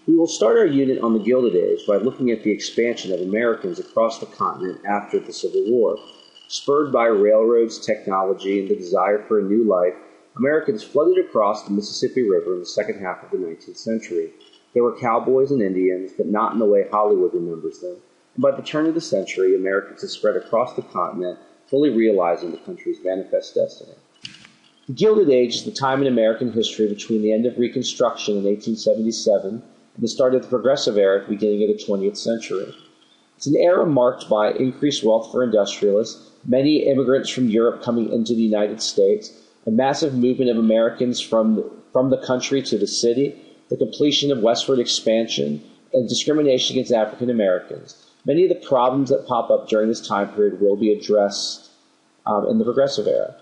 We will start our unit on the Gilded Age by looking at the expansion of Americans across the continent after the Civil War. Spurred by railroads, technology, and the desire for a new life, Americans flooded across the Mississippi River in the second half of the 19th century. There were cowboys and Indians, but not in the way Hollywood remembers them. And by the turn of the century, Americans had spread across the continent, fully realizing the country's manifest destiny. The Gilded Age is the time in American history between the end of Reconstruction in 1877 and the start of the Progressive Era at the beginning of the 20th century. It's an era marked by increased wealth for industrialists, many immigrants from Europe coming into the United States, a massive movement of Americans from the country to the city, the completion of westward expansion, and discrimination against African Americans. Many of the problems that pop up during this time period will be addressed in the Progressive Era.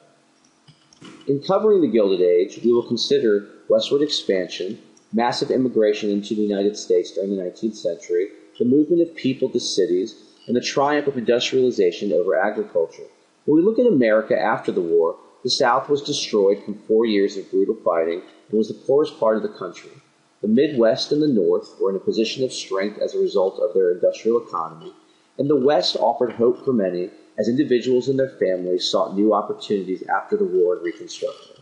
In covering the Gilded Age, we will consider westward expansion, massive immigration into the United States during the 19th century, the movement of people to cities, and the triumph of industrialization over agriculture. When we look at America after the war, the South was destroyed from 4 years of brutal fighting and was the poorest part of the country. The Midwest and the North were in a position of strength as a result of their industrial economy, and the West offered hope for many as individuals and their families sought new opportunities after the war and Reconstruction.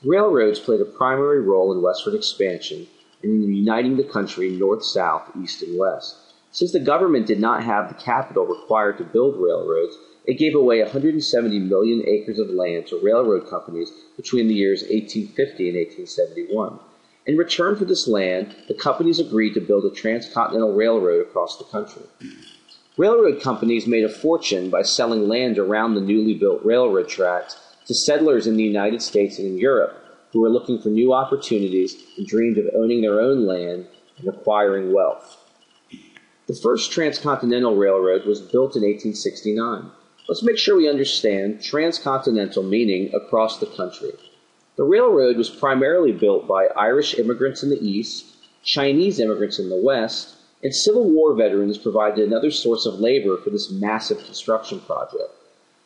Railroads played a primary role in westward expansion and in uniting the country north, south, east, and west. Since the government did not have the capital required to build railroads, it gave away 170 million acres of land to railroad companies between the years 1850 and 1871. In return for this land, the companies agreed to build a Transcontinental Railroad across the country. Railroad companies made a fortune by selling land around the newly built railroad tracks to settlers in the United States and in Europe who were looking for new opportunities and dreamed of owning their own land and acquiring wealth. The first Transcontinental Railroad was built in 1869. Let's make sure we understand transcontinental meaning across the country. The railroad was primarily built by Irish immigrants in the east, Chinese immigrants in the west, and Civil War veterans provided another source of labor for this massive construction project.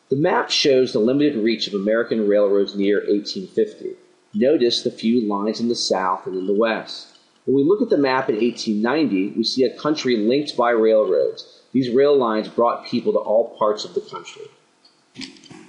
The map shows the limited reach of American railroads near 1850. Notice the few lines in the south and in the west. When we look at the map in 1890, we see a country linked by railroads. These rail lines brought people to all parts of the country.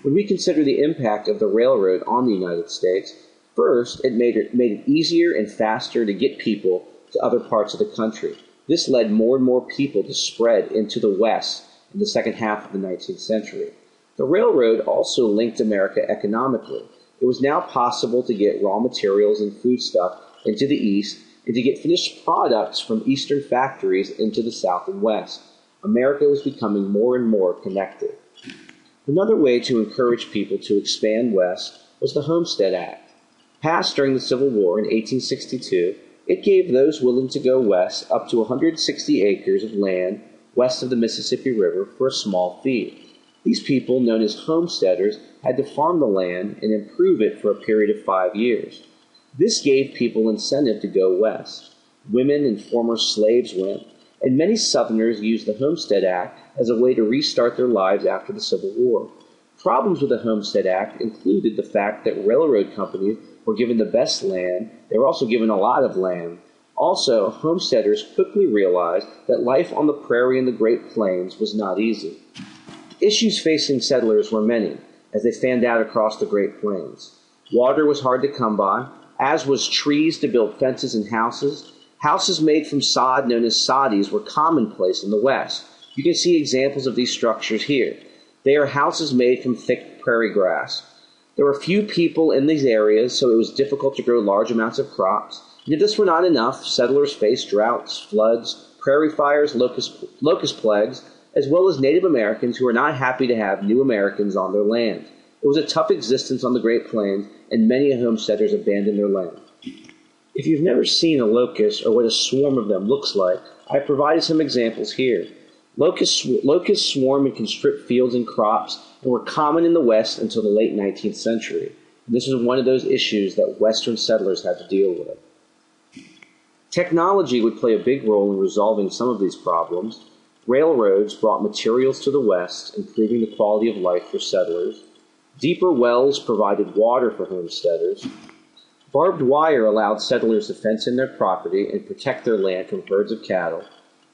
When we consider the impact of the railroad on the United States, first, it made it easier and faster to get people to other parts of the country. This led more and more people to spread into the West in the second half of the 19th century. The railroad also linked America economically. It was now possible to get raw materials and foodstuff into the East and to get finished products from Eastern factories into the South and West. America was becoming more and more connected. Another way to encourage people to expand west was the Homestead Act. Passed during the Civil War in 1862, it gave those willing to go west up to 160 acres of land west of the Mississippi River for a small fee. These people, known as homesteaders, had to farm the land and improve it for a period of 5 years. This gave people incentive to go west. Women and former slaves went, and many Southerners used the Homestead Act as a way to restart their lives after the Civil War. Problems with the Homestead Act included the fact that railroad companies were given the best land. They were also given a lot of land. Also, homesteaders quickly realized that life on the prairie and the Great Plains was not easy. Issues facing settlers were many as they fanned out across the Great Plains. Water was hard to come by, as was trees to build fences and houses. Houses made from sod, known as soddies, were commonplace in the West. You can see examples of these structures here. They are houses made from thick prairie grass. There were few people in these areas, so it was difficult to grow large amounts of crops. And if this were not enough, settlers faced droughts, floods, prairie fires, locust plagues, as well as Native Americans who were not happy to have new Americans on their land. It was a tough existence on the Great Plains, and many homesteaders abandoned their land. If you've never seen a locust or what a swarm of them looks like, I've provided some examples here. Locusts swarm and can strip fields and crops and were common in the West until the late 19th century. And this is one of those issues that Western settlers had to deal with. Technology would play a big role in resolving some of these problems. Railroads brought materials to the West, improving the quality of life for settlers. Deeper wells provided water for homesteaders. Barbed wire allowed settlers to fence in their property and protect their land from herds of cattle.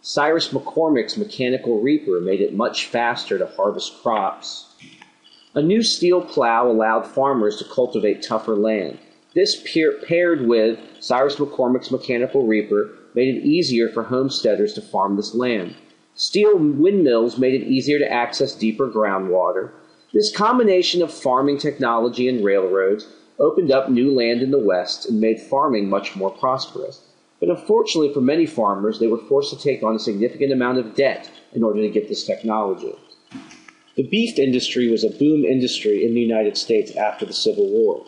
Cyrus McCormick's mechanical reaper made it much faster to harvest crops. A new steel plow allowed farmers to cultivate tougher land. This paired with Cyrus McCormick's mechanical reaper made it easier for homesteaders to farm this land. Steel windmills made it easier to access deeper groundwater. This combination of farming technology and railroads opened up new land in the West and made farming much more prosperous. But unfortunately for many farmers, they were forced to take on a significant amount of debt in order to get this technology. The beef industry was a boom industry in the United States after the Civil War.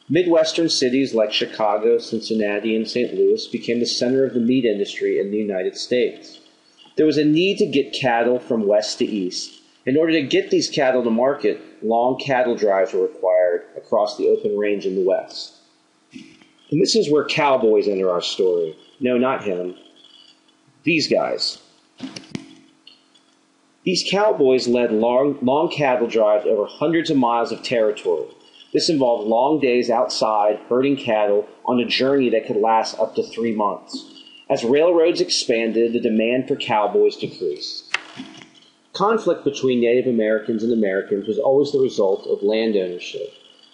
Midwestern cities like Chicago, Cincinnati, and St. Louis became the center of the meat industry in the United States. There was a need to get cattle from west to east. In order to get these cattle to market, long cattle drives were required across the open range in the West. And this is where cowboys enter our story. No, not him. These guys. These cowboys led long cattle drives over hundreds of miles of territory. This involved long days outside, herding cattle on a journey that could last up to 3 months. As railroads expanded, the demand for cowboys decreased. Conflict between Native Americans and Americans was always the result of land ownership,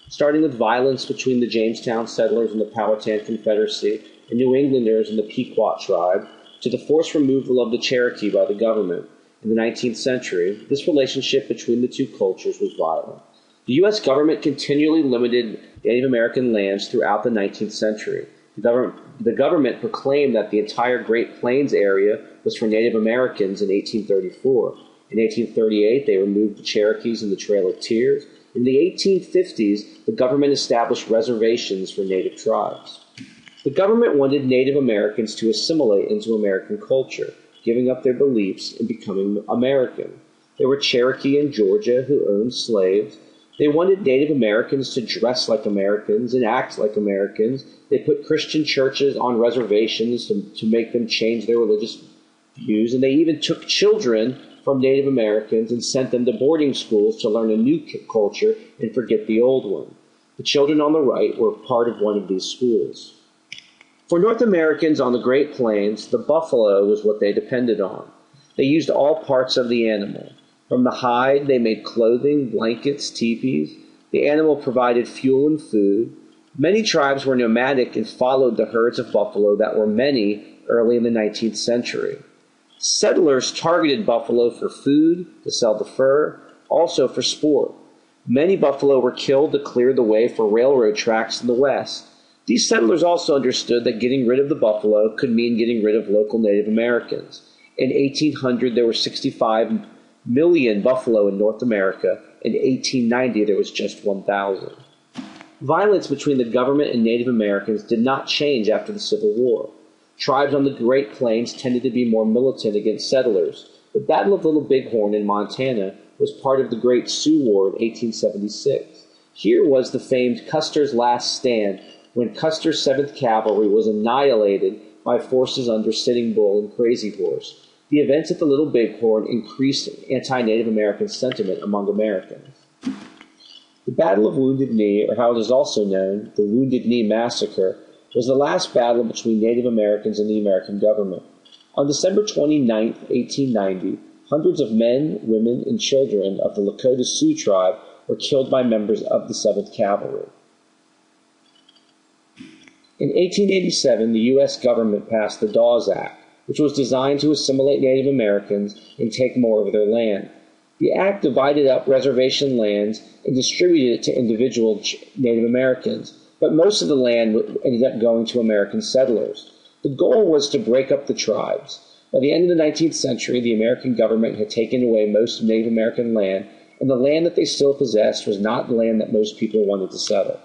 starting with violence between the Jamestown settlers and the Powhatan Confederacy and New Englanders and the Pequot tribe, to the forced removal of the Cherokee by the government. In the 19th century, this relationship between the two cultures was violent. The U.S. government continually limited Native American lands throughout the 19th century. The government proclaimed that the entire Great Plains area was for Native Americans in 1834. In 1838, they removed the Cherokees and the Trail of Tears. In the 1850s, the government established reservations for Native tribes. The government wanted Native Americans to assimilate into American culture, giving up their beliefs and becoming American. There were Cherokee in Georgia who owned slaves. They wanted Native Americans to dress like Americans and act like Americans. They put Christian churches on reservations to make them change their religious views, and they even took children from Native Americans and sent them to boarding schools to learn a new culture and forget the old one. The children on the right were part of one of these schools. For North Americans on the Great Plains, the buffalo was what they depended on. They used all parts of the animal. From the hide, they made clothing, blankets, teepees. The animal provided fuel and food. Many tribes were nomadic and followed the herds of buffalo that were many early in the 19th century. Settlers targeted buffalo for food, to sell the fur, also for sport. Many buffalo were killed to clear the way for railroad tracks in the West. These settlers also understood that getting rid of the buffalo could mean getting rid of local Native Americans. In 1800, there were 65 million buffalo in North America. In 1890, there was just 1,000. Violence between the government and Native Americans did not change after the Civil War. Tribes on the Great Plains tended to be more militant against settlers. The Battle of Little Bighorn in Montana was part of the Great Sioux War in 1876. Here was the famed Custer's Last Stand, when Custer's 7th Cavalry was annihilated by forces under Sitting Bull and Crazy Horse. The events at the Little Bighorn increased anti-Native American sentiment among Americans. The Battle of Wounded Knee, or how it is also known, the Wounded Knee Massacre, was the last battle between Native Americans and the American government. On December 29, 1890, hundreds of men, women, and children of the Lakota Sioux tribe were killed by members of the 7th Cavalry. In 1887, the U.S. government passed the Dawes Act, which was designed to assimilate Native Americans and take more of their land. The act divided up reservation lands and distributed it to individual Native Americans, but most of the land ended up going to American settlers. The goal was to break up the tribes. By the end of the 19th century, the American government had taken away most of Native American land, and the land that they still possessed was not the land that most people wanted to settle.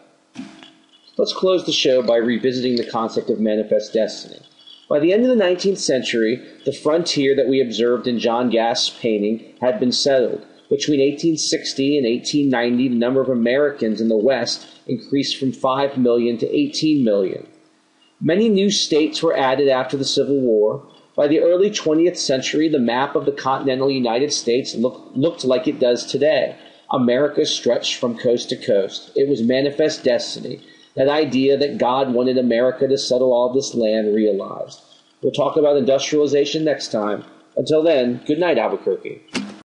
Let's close the show by revisiting the concept of manifest destiny. By the end of the 19th century, the frontier that we observed in John Gast's painting had been settled. Between 1860 and 1890, the number of Americans in the West increased from 5 million to 18 million. Many new states were added after the Civil War. By the early 20th century, the map of the continental United States looked like it does today. America stretched from coast to coast. It was manifest destiny. that idea that God wanted America to settle all this land realized. We'll talk about industrialization next time. Until then, good night, Albuquerque.